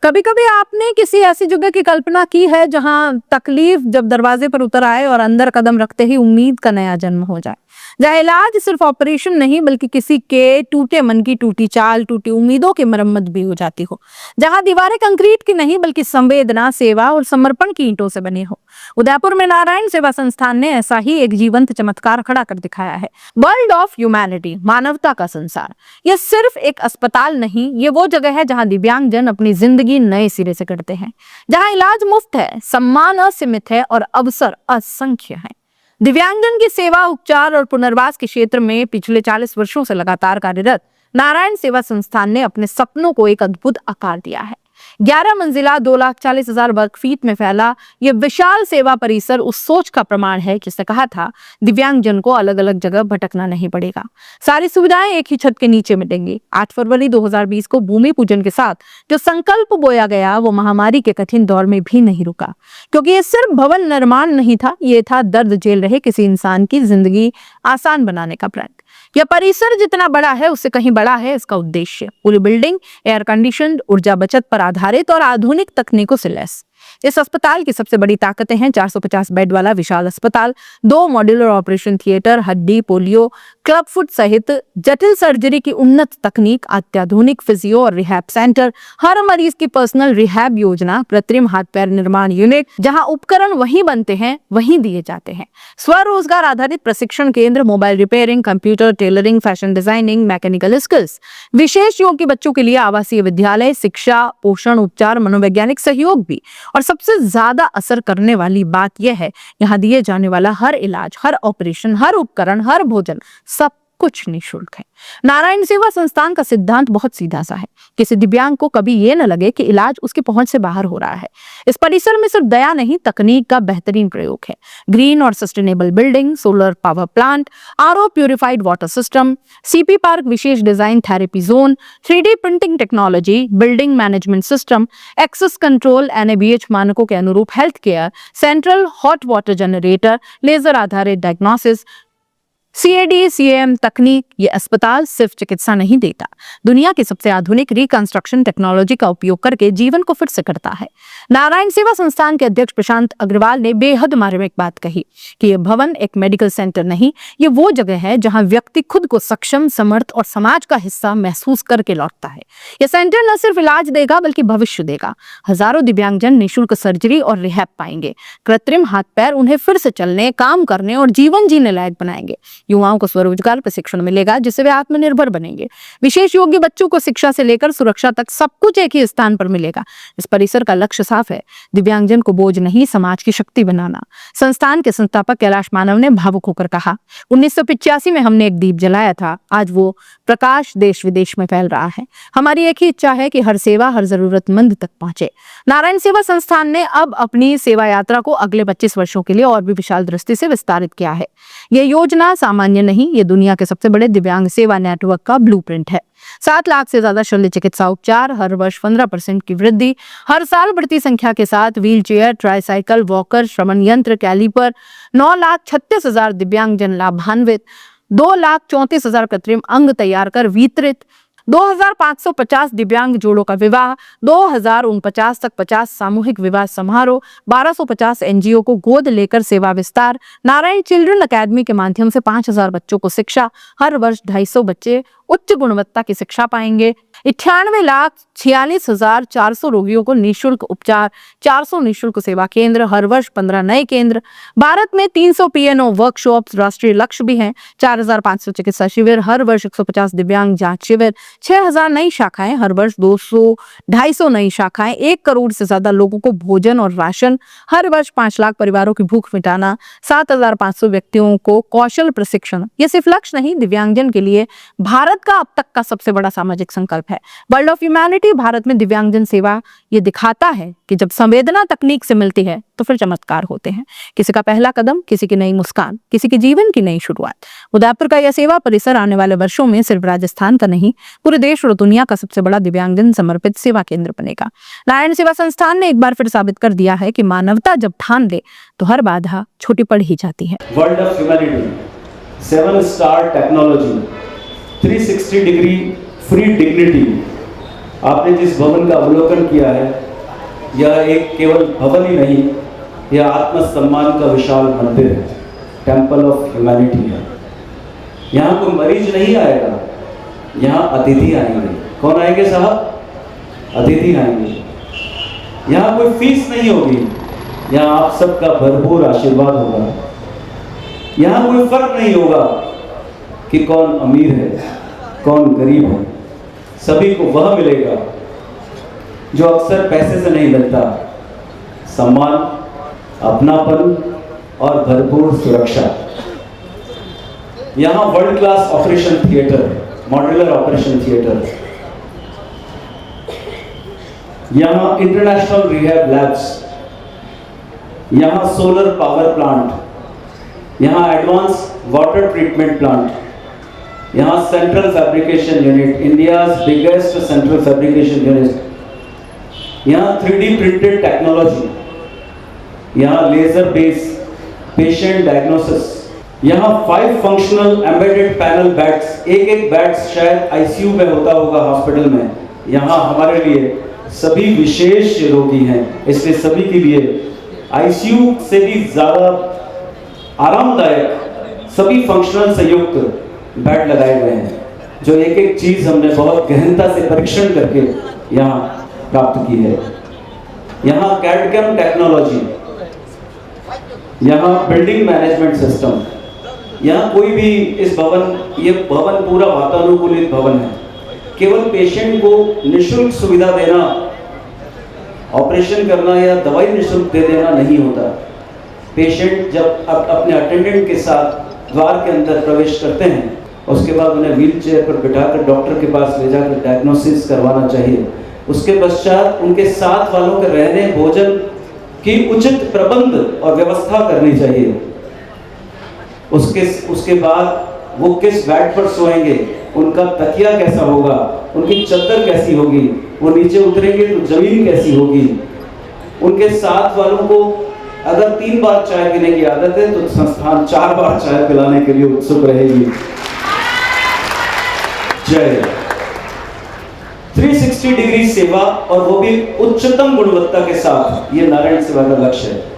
कभी कभी आपने किसी ऐसी जगह की कल्पना की है जहां तकलीफ जब दरवाजे पर उतर आए और अंदर कदम रखते ही उम्मीद का नया जन्म हो जाए, जहाँ इलाज सिर्फ ऑपरेशन नहीं बल्कि किसी के टूटे मन की टूटी चाल, टूटी उम्मीदों की मरम्मत भी हो जाती हो, जहां दीवारें कंक्रीट की नहीं बल्कि संवेदना, सेवा और समर्पण की ईंटों से बनी हो। उदयपुर में नारायण सेवा संस्थान ने ऐसा ही एक जीवंत चमत्कार खड़ा कर दिखाया है। वर्ल्ड ऑफ ह्यूमैनिटी, मानवता का संसार। यह सिर्फ एक अस्पताल नहीं, ये वो जगह है जहां दिव्यांगजन अपनी जिंदगी नए सिरे से करते हैं, जहां इलाज मुफ्त है, सम्मान असीमित है और अवसर असंख्य है। दिव्यांगजन की सेवा, उपचार और पुनर्वास के क्षेत्र में पिछले 40 वर्षों से लगातार कार्यरत नारायण सेवा संस्थान ने अपने सपनों को एक अद्भुत आकार दिया है। 11 मंजिला 2,40,000 वर्ग फीट में फैला यह विशाल सेवा परिसर उस सोच का प्रमाण है जिसने कहा था, दिव्यांगजन को अलग अलग जगह भटकना नहीं पड़ेगा, सारी सुविधाएं एक ही छत के नीचे मिलेंगी। 8 फरवरी 2020 को भूमि पूजन के साथ जो संकल्प बोया गया वो महामारी के कठिन दौर में भी नहीं रुका, क्योंकि ये सिर्फ भवन निर्माण नहीं था, ये था दर्द झेल रहे किसी इंसान की जिंदगी आसान बनाने का प्रयत्न। यह परिसर जितना बड़ा है उससे कहीं बड़ा है इसका उद्देश्य। पूरी बिल्डिंग एयर कंडीशनड, ऊर्जा बचत पर आधारित और आधुनिक तकनीकों से लैस। इस अस्पताल की सबसे बड़ी ताकतें हैं 450 बेड वाला विशाल अस्पताल, 2 मॉड्यूलर ऑपरेशन थिएटर, हड्डी, पोलियो, क्लब फुट सहित जटिल सर्जरी की उन्नत तकनीक, अत्याधुनिक फिजियो और रिहैब सेंटर, हर मरीज की पर्सनल रिहैब योजना, कृत्रिम हाथ पैर निर्माण यूनिट जहां उपकरण वहीं बनते हैं वहीं दिए जाते हैं, स्वरोजगार आधारित प्रशिक्षण केंद्र, mobile repairing, computer, tailoring, fashion designing, mechanical skills, विशेष योग्य बच्चों के लिए आवासीय विद्यालय, शिक्षा, पोषण, उपचार, मनोवैज्ञानिक सहयोग भी। और सबसे ज्यादा असर करने वाली बात यह है, यहाँ दिए जाने वाला हर इलाज, हर ऑपरेशन, हर उपकरण, हर भोजन, सब कुछ निःशुल्क है। नारायण सेवा संस्थान का सिद्धांत बहुत सीधा सा है, किसी दिव्यांग को कभी ये न लगे कि इलाज उसकी पहुंच से बाहर हो रहा है। इस परिसर में सिर्फ दया नहीं, तकनीक का बेहतरीन प्रयोग है। ग्रीन और sustainable building, solar power plant, RO purified water system, CP park, विशेष design therapy zone, 3D printing technology, building management system, access control, NABH मानकों के अनुरूप health care, central hot water generator, laser आधारित diagnosis, CAD, CAM तकनीक। ये अस्पताल सिर्फ चिकित्सा नहीं देता, दुनिया की सबसे आधुनिक रिकंस्ट्रक्शन टेक्नोलॉजी का उपयोग करके जीवन को फिर से करता है। नारायण सेवा संस्थान के अध्यक्ष प्रशांत अग्रवाल ने बेहद मार्मिक बात कही कि यह भवन एक मेडिकल सेंटर नहीं, ये वो जगह है जहां व्यक्ति खुद को सक्षम, समर्थ और समाज का हिस्सा महसूस करके लौटता है। यह सेंटर न सिर्फ इलाज देगा बल्कि भविष्य देगा। हजारों दिव्यांगजन निःशुल्क सर्जरी और रिहैब पाएंगे, कृत्रिम हाथ पैर उन्हें फिर से चलने, काम करने और जीवन जीने लायक बनाएंगे। युवाओं को स्वरोजगार प्रशिक्षण मिलेगा जिससे वे आत्मनिर्भर बनेंगे। विशेष योग्य बच्चों को शिक्षा से लेकर सुरक्षा तक सब कुछ एक ही स्थान पर मिलेगा। इस परिसर का लक्ष्य साफ है, दिव्यांगजन को बोझ नहीं, समाज की शक्ति बनाना। संस्थान के संस्थापक कैलाश मानव ने भावुक होकर कहा, 1985 में हमने एक दीप जलाया था, आज वो प्रकाश देश विदेश में फैल रहा है। हमारी एक ही इच्छा है कि हर सेवा हर जरूरतमंद तक पहुंचे। नारायण सेवा संस्थान ने अब अपनी सेवा यात्रा को अगले 25 वर्षों के लिए और भी विशाल दृष्टि से विस्तारित किया है। यह योजना सामान्य नहीं, ये दुनिया के सबसे बड़े दिव्यांग सेवा नेटवर्क का ब्लूप्रिंट है। 7 लाख से ज्यादा शल्य चिकित्सा उपचार, हर वर्ष 15% की वृद्धि, हर साल बढ़ती संख्या के साथ व्हील चेयर, ट्राईसाइकिल, वॉकर, श्रवण यंत्र, कैलिपर, 9,36,000 दिव्यांगजन लाभान्वित, 2,34,000 कृत्रिम अंग तैयार कर वितरित, 2,550 दिव्यांग जोड़ों का विवाह, 2049 तक 50 सामूहिक विवाह समारोह, 1250 NGO को गोद लेकर सेवा विस्तार, नारायण चिल्ड्रन अकेडमी के माध्यम से 5,000 बच्चों को शिक्षा, हर वर्ष 250 बच्चे उच्च गुणवत्ता की शिक्षा पाएंगे, 98,46,400 रोगियों को निःशुल्क उपचार, 400 निःशुल्क सेवा केंद्र, हर वर्ष 15 नए केंद्र, भारत में 300 PNO वर्कशॉप्स, राष्ट्रीय लक्ष्य भी हैं, 4,500 चिकित्सा शिविर, हर वर्ष 150 दिव्यांग जांच शिविर, 6,000 नई शाखाएं, हर वर्ष 200-250 नई शाखाएं, 1 करोड़ से ज्यादा लोगों को भोजन और राशन, हर वर्ष 5 लाख परिवारों की भूख मिटाना, 7,500 व्यक्तियों को कौशल प्रशिक्षण। ये सिर्फ लक्ष्य नहीं, दिव्यांगजन के लिए भारत का अब तक का सबसे बड़ा सामाजिक संकल्प है। वर्ल्ड ऑफ ह्यूमैनिटी भारत में दिव्यांगजन सेवा ये दिखाता है कि जब संवेदना तकनीक से मिलती है तो फिर चमत्कार होते हैं। किसी का पहला कदम, किसी की नई मुस्कान, किसी के जीवन की नई शुरुआत। उदयपुर का यह सेवा परिसर आने वाले वर्षों में सिर्फ राजस्थान का नहीं, पूरे देश और दुनिया का सबसे बड़ा दिव्यांगजन समर्पित सेवा केंद्र बनेगा। नारायण सेवा संस्थान ने एक बार फिर साबित कर दिया है कि मानवता जब ठान ले तो हर बाधा छोटी पड़ ही जाती है। World of humanity, 7 star technology, 360 degree free dignity, आपने जिस भवन का अवलोकन किया है, यह एक केवल भवन ही नहीं, यह आत्मसम्मान का विशाल मंदिर है, टेम्पल ऑफ ह्यूमैनिटी है। यहाँ कोई मरीज नहीं आएगा, यहाँ अतिथि आएंगे। कौन आएंगे साहब? अतिथि आएंगे। यहाँ कोई फीस नहीं होगी, यहाँ आप सबका भरपूर आशीर्वाद होगा। यहाँ कोई फर्क नहीं होगा कि कौन अमीर है, कौन गरीब है, सभी को वह मिलेगा जो अक्सर पैसे से नहीं मिलता, सम्मान, अपनापन और भरपूर सुरक्षा। यहाँ world class operation theatre, modular operation theatre, यहाँ इंटरनेशनल रिहैब लैब्स, यहाँ सोलर पावर प्लांट, यहाँ एडवांस वाटर ट्रीटमेंट प्लांट, यहाँ central fabrication unit, India's biggest central fabrication unit, यहाँ 3D प्रिंटेड टेक्नोलॉजी, यहाँ लेजर बेस पेशेंट डायग्नोसिस, यहाँ 5 functional embedded panel beds, एक bed शायद ICU में होता होगा हॉस्पिटल में, यहाँ हमारे लिए सभी विशेष रोगी हैं, इसलिए सभी के लिए आईसीयू से भी ज्यादा आरामदायक सभी फंक्शनल से युक्त बेड लगाए गए हैं, जो एक एक चीज हमने बहुत गहनता से परीक्षण करके यहाँ प्राप्त की है। यहाँ कैड-कैम टेक्नोलॉजी, यहाँ बिल्डिंग मैनेजमेंट सिस्टम, यहाँ कोई भी इस भवन, ये भवन पूरा वातानुकूलित भवन है। केवल पेशेंट को निःशुल्क सुविधा देना, ऑपरेशन करना या दवाई निःशुल्क दे देना नहीं होता। पेशेंट जब अपने अटेंडेंट के साथ द्वार के अंदर प्रवेश करते हैं, उसके बाद उन्हें व्हील चेयर पर बिठाकर डॉक्टर के पास ले जाकर डायग्नोसिस करवाना चाहिए। उसके पश्चात उनके साथ वालों के रहने, भोजन की उचित प्रबंध और व्यवस्था करनी चाहिए। उसके बाद वो किस बेड पर सोएंगे, उनका तकिया कैसा होगा, उनकी चादर कैसी होगी, वो नीचे उतरेंगे तो जमीन कैसी होगी। उनके साथ वालों को अगर 3 बार चाय पीने की आदत है तो संस्थान 4 बार चाय पिलाने के लिए उत्सुक रहेगी। जय। 360 डिग्री सेवा और वो भी उच्चतम गुणवत्ता के साथ, ये नारायण सेवा का लक्ष्य है।